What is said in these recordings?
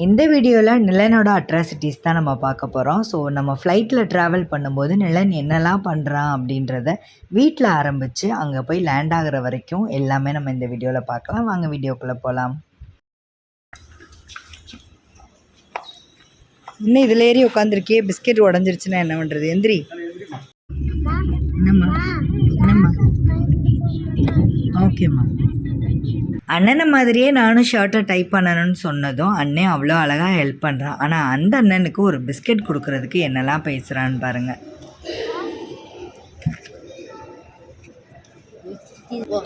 இந்த வீடியோவில் நிலனோட அட்ராசிட்டிஸ் தான் நம்ம பார்க்க போகிறோம். ஸோ நம்ம ஃப்ளைட்டில் ட்ராவல் பண்ணும்போது நிலன் என்னெல்லாம் பண்ணுறான் அப்படின்றத வீட்டில் ஆரம்பித்து அங்கே போய் லேண்ட் ஆகிற வரைக்கும் எல்லாமே நம்ம இந்த வீடியோவில் பார்க்கலாம். வாங்க வீடியோக்குள்ளே போகலாம். இன்னும் இதில் ஏறி உட்காந்துருக்கே, பிஸ்கெட் உடஞ்சிருச்சுன்னா என்ன பண்ணுறது? எந்திரி. என்னம்மா என்னம்மா? ஓகேம்மா. அண்ணனை மாதிரியே நானும் ஷர்ட்டை டைப் பண்ணணும்னு சொன்னதும் அண்ணன் அவ்வளோ அழகாக ஹெல்ப் பண்ணுறான். ஆனால் அந்த அண்ணனுக்கு ஒரு பிஸ்கெட் கொடுக்குறதுக்கு என்னெல்லாம் பேசுகிறான்னு பாருங்கள்.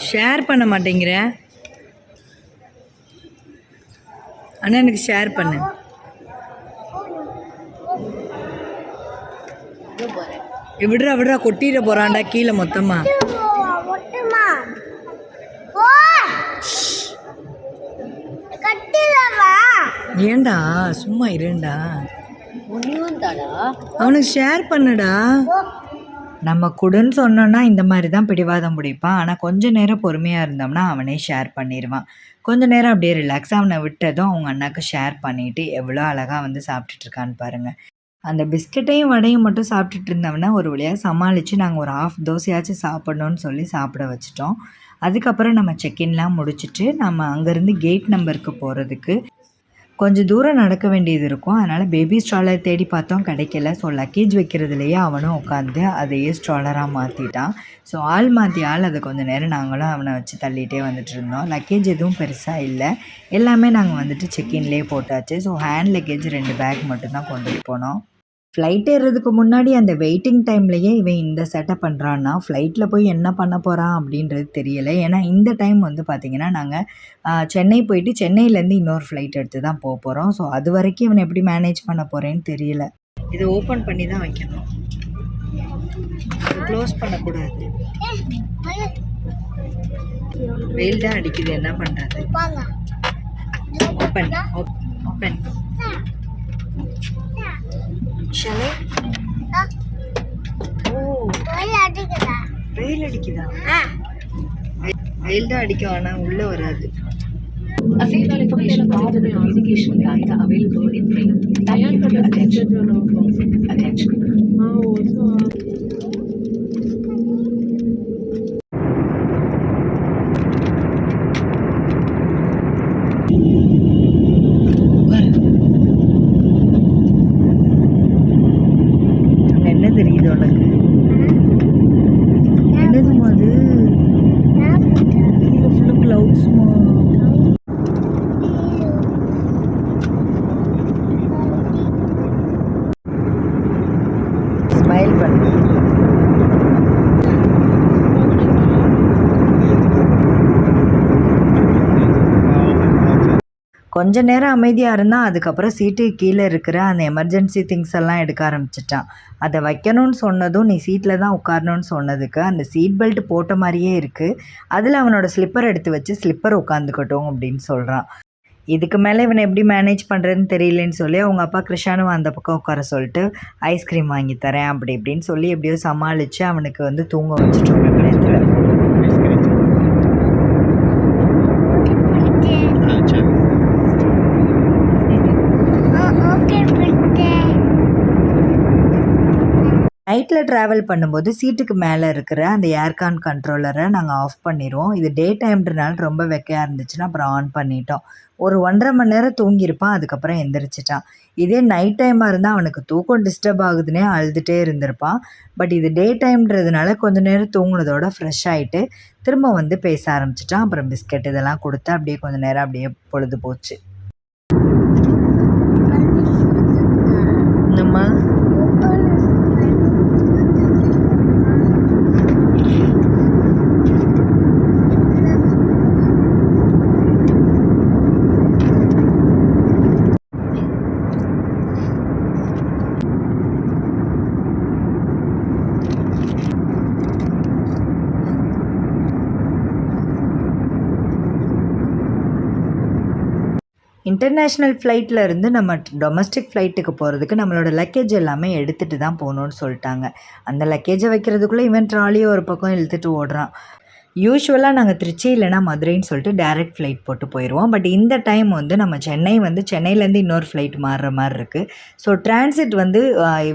ஷேர் பண்ண மாட்டேங்கிற அண்ணனுக்கு ஷேர் பண்ணு. விடுறா கொட்டிட போகிறான்டா கீழே மொத்தமாக. ஏண்டா சும்மா இருண்டா, அவனுக்கு ஷேர் பண்ணுடா. நம்ம கொடுன்னு சொன்னோன்னா இந்த மாதிரி தான் பிடிவாதம் பிடிப்பான். ஆனால் கொஞ்சம் நேரம் பொறுமையாக இருந்தோம்னா அவனே ஷேர் பண்ணிடுவான். கொஞ்சம் நேரம் அப்படியே ரிலாக்ஸாக அவனை விட்டதும் அவங்க அண்ணாக்கு ஷேர் பண்ணிவிட்டு எவ்வளோ அழகாக வந்து சாப்பிட்டுட்ருக்கான்னு பாருங்கள். அந்த பிஸ்கட்டையும் வடையும் மட்டும் சாப்பிட்டுட்டு இருந்தவனை ஒரு வழியாக சமாளித்து நாங்கள் ஒரு ஆஃப் தோசையாச்சும் சாப்பிட்ணுன்னு சொல்லி சாப்பிட வச்சிட்டோம். அதுக்கப்புறம் நம்ம செக்இன்லாம் முடிச்சுட்டு நம்ம அங்கேருந்து கேட் நம்பருக்கு போகிறதுக்கு கொஞ்சம் தூரம் நடக்க வேண்டியது இருக்கும். அதனால் பேபி ஸ்ட்ராலர் தேடி பார்த்தோம், கிடைக்கல. ஸோ லக்கேஜ் வைக்கிறதுலையே அவனும் உட்காந்து அதையே ஸ்ட்ராலராக மாற்றிட்டான். ஸோ ஆள் மாற்றி ஆள் அதை கொஞ்சம் நேரம் நாங்களும் அவனை வச்சு தள்ளிகிட்டே வந்துட்டு இருந்தோம். லக்கேஜ் எதுவும் பெருசாக இல்லை, எல்லாமே நாங்கள் வந்துட்டு செக்இன்லேயே போட்டாச்சு. ஸோ ஹேண்ட் லக்கேஜ் 2 பேக் மட்டும்தான் கொண்டுட்டு போனோம். ஃப்ளைட் ஏறுறதுக்கு முன்னாடி அந்த வெயிட்டிங் டைம்லையே இவன் இந்த செட்டப் பண்ணுறான்னா ஃப்ளைட்டில் போய் என்ன பண்ண போகிறான் அப்படின்றது தெரியலை. ஏன்னா இந்த டைம் வந்து பார்த்திங்கன்னா நாங்கள் சென்னை போயிட்டு சென்னையிலேருந்து இன்னொரு ஃப்ளைட் எடுத்து தான் போக போகிறோம். ஸோ அது வரைக்கும் இவனை எப்படி மேனேஜ் பண்ண போகிறேன்னு தெரியல. இதை ஓப்பன் பண்ணி தான் வைக்கணும், க்ளோஸ் பண்ணக்கூடாது. வெயில் தான் அடிக்குது, என்ன பண்ணுறது? Open open. வெயில் அடிக்குதா? வெயில் தான் அடிக்கும், ஆனால் உள்ள வராது. என்ன தெரியுது உனக்கு? என்னதுமா அது? ஃபுல்லு க்ளவுட்ஸ்மா. ஸ்மைல் பண்ணு. கொஞ்ச நேரம் அமைதியாக இருந்தால் அதுக்கப்புறம் சீட்டுக்கு கீழே இருக்கிற அந்த எமர்ஜென்சி திங்ஸ் எல்லாம் எடுக்க ஆரம்பிச்சிட்டான். அதை வைக்கணும்னு சொன்னதும் நீ சீட்டில் தான் உட்காரணும்னு சொன்னதுக்கு அந்த சீட் பெல்ட் போட்ட மாதிரியே இருக்குது, அதில் அவனோட ஸ்லிப்பர் எடுத்து வச்சு ஸ்லிப்பர் உட்காந்துக்கட்டும் அப்படின்னு சொல்கிறான். இதுக்கு மேலே இவனை எப்படி மேனேஜ் பண்ணுறதுன்னு தெரியலன்னு சொல்லி அவங்க அப்பா கிருஷானுவை அந்த பக்கம் உட்கார சொல்லிட்டு ஐஸ்கிரீம் வாங்கி தரேன் அப்படி இப்படின்னு சொல்லி எப்படியோ சமாளித்து அவனுக்கு வந்து தூங்க வச்சுட்டோம். நைட்டில் ட்ராவல் பண்ணும்போது சீட்டுக்கு மேலே இருக்கிற அந்த ஏர்கான் கண்ட்ரோலரை நாங்கள் ஆஃப் பண்ணிடுவோம். இது டே டைம்ன்றனால ரொம்ப வெக்கையாக இருந்துச்சுன்னா அப்புறம் ஆன் பண்ணிட்டோம். ஒரு 1.5 மணி நேரம் தூங்கியிருப்பான், அதுக்கப்புறம் எந்திரிச்சிட்டான். இதே நைட் டைமாக இருந்தால் அவனுக்கு தூக்கம் டிஸ்டர்ப் ஆகுதுன்னே அழுதுகிட்டே இருந்திருப்பான். பட் இது டே டைம்ன்றதுனால கொஞ்சம் நேரம் தூங்குனதோட ஃப்ரெஷ் ஆகிட்டு திரும்ப வந்து பேச ஆரம்பிச்சிட்டான். அப்புறம் பிஸ்கெட் இதெல்லாம் கொடுத்து அப்படியே கொஞ்சம் நேரம் அப்படியே பொழுது போச்சு. நம்ம இன்டர்நேஷ்னல் ஃப்ளைட்டில் இருந்து நம்ம டொமஸ்டிக் ஃப்ளைட்டுக்கு போகிறதுக்கு நம்மளோட லக்கேஜ் எல்லாமே எடுத்துகிட்டு தான் போகணுன்னு சொல்லிட்டாங்க. அந்த லக்கேஜை வைக்கிறதுக்குள்ளே இவன் ட்ராலியை ஒரு பக்கம் இழுத்துட்டு ஓடுறான். யூசுவலாக நாங்கள் திருச்சி இல்லைனா மதுரைன்னு சொல்லிட்டு டைரக்ட் ஃப்ளைட் போட்டு போயிடுவோம். பட் இந்த டைம் வந்து நம்ம சென்னையிலேருந்து இன்னொரு ஃப்ளைட் மாறுற மாதிரி இருக்குது. ஸோ டிரான்சிட் வந்து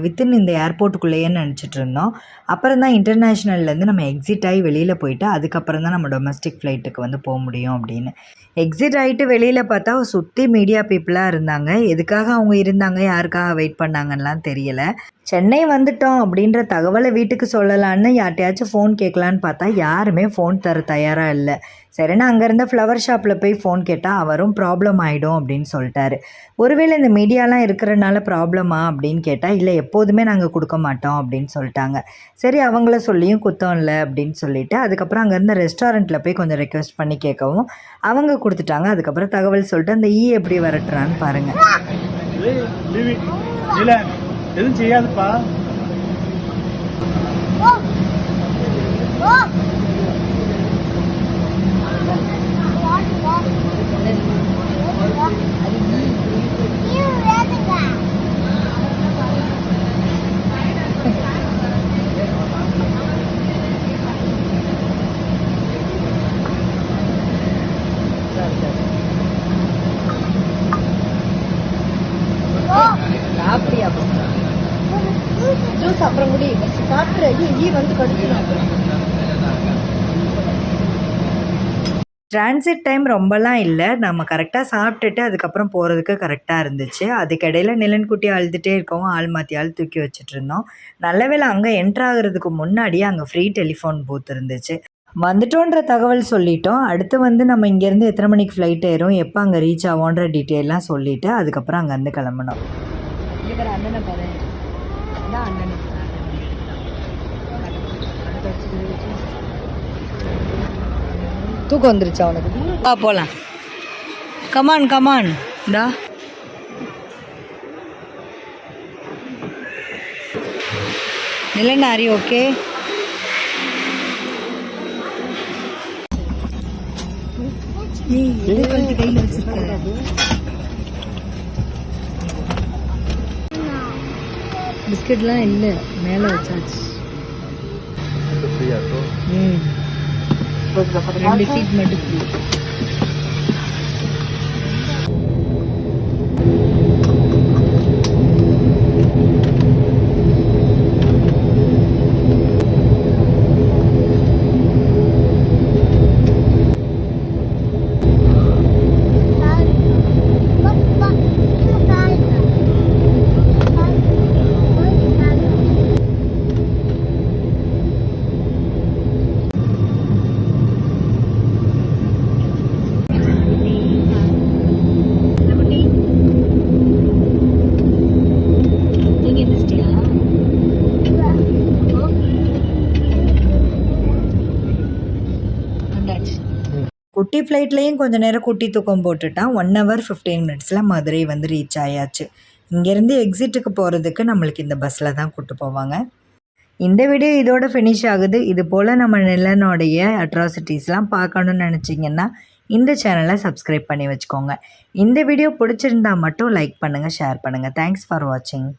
வித்தின் இந்த ஏர்போர்ட்டுக்குள்ளேயே நினச்சிட்டு இருந்தோம். அப்புறம் தான் இன்டர்நேஷ்னல்லேருந்து நம்ம எக்ஸிட் ஆகி வெளியில் போயிட்டு அதுக்கப்புறம் தான் நம்ம டொமஸ்டிக் ஃப்ளைட்டுக்கு வந்து போக முடியும் அப்படின்னு. எக்ஸிட் ஆகிட்டு வெளியில் பார்த்தா சுற்றி மீடியா பீப்புளாக இருந்தாங்க. எதுக்காக அவங்க இருந்தாங்க, யாருக்காக வெயிட் பண்ணாங்கன்னெலாம் தெரியலை. சென்னை வந்துட்டோம் அப்படின்ற தகவலை வீட்டுக்கு சொல்லலான்னு யார்ட்டையாச்சும் ஃபோன் கேட்கலான்னு பார்த்தா யாருமே ஃபோன் தர தயாராக இல்லை. சரின்னு அங்கேருந்த ஃப்ளவர் ஷாப்பில் போய் ஃபோன் கேட்டால் அவரும் ப்ராப்ளம் ஆகிடும் அப்படின்னு சொல்லிட்டாரு. ஒருவேளை இந்த மீடியாலாம் இருக்கிறனால ப்ராப்ளமா அப்படின்னு கேட்டால் இல்லை, எப்போதுமே நாங்கள் கொடுக்க மாட்டோம் அப்படின்னு சொல்லிட்டாங்க. சரி, அவங்கள சொல்லியும் குத்தம் இல்லை அப்படின்னு சொல்லிவிட்டு அதுக்கப்புறம் அங்கேருந்த ரெஸ்டாரண்ட்டில் போய் கொஞ்சம் ரெக்வெஸ்ட் பண்ணி கேட்கவும் அவங்க கொடுத்துட்டாங்க. அதுக்கப்புறம் தகவல் சொல்லிட்டு அந்த எப்படி வரட்டுறான்னு பாருங்கள். எதுவும் செய்யாதுப்பா. சாப்பிடியா? ஜூஸ் அப்புறம் முடி சாப்பிட்ற வந்து கடிச்சிடும். டிரான்சிட் டைம் ரொம்பலாம் இல்லை. நம்ம கரெக்டாக சாப்பிட்டுட்டு அதுக்கப்புறம் போகிறதுக்கு கரெக்டாக இருந்துச்சு. அதுக்கிடையில் நிலன்குட்டி அழுதுகிட்டே இருக்கவும் ஆள் மாற்றி ஆள் தூக்கி வச்சுட்டு இருந்தோம். நல்ல வேளை அங்கே என்ட்ராகிறதுக்கு முன்னாடியே அங்கே ஃப்ரீ டெலிஃபோன் பூத் இருந்துச்சு. வந்துட்டோன்ற தகவல் சொல்லிட்டோம். அடுத்து வந்து நம்ம இங்கேருந்து எத்தனை மணிக்கு ஃப்ளைட் ஏறும், எப்போ அங்கே ரீச் ஆகும்ன்ற டீட்டெயிலாம் சொல்லிவிட்டு அதுக்கப்புறம் அங்கேருந்து கிளம்பணும். அண்ணனை பாரு, அண்ணன் தூக்கம் வந்துருச்சா உனக்கு? போகலாம். Come on come on. இந்தா நிலனாரி. ஓகே, கையில் வச்சிருக்க பிஸ்கெட்லாம் இல்லை, மேலே வச்சாச்சு. 2 சீட் மட்டும் ஃப்ரீ. குட்டி ஃப்ளைட்லேயும் கொஞ்சம் நேரம் குட்டி தூக்கம் போட்டுட்டான். 1 hour 15 minutes மதுரை வந்து ரீச் ஆயாச்சு. இங்கேருந்து எக்ஸிட்டுக்கு போகிறதுக்கு நம்மளுக்கு இந்த பஸ்ஸில் தான் கூப்பிட்டு போவாங்க. இந்த வீடியோ இதோட ஃபினிஷ் ஆகுது. இது போல் நம்ம நிலனுடைய அட்ராசிட்டிஸ்லாம் பார்க்கணுன்னு நினச்சிங்கன்னா இந்த சேனலை சப்ஸ்கிரைப் பண்ணி வச்சுக்கோங்க. இந்த வீடியோ பிடிச்சிருந்தா மட்டும் லைக் பண்ணுங்கள், ஷேர் பண்ணுங்கள். தேங்க்ஸ் ஃபார் வாட்சிங்.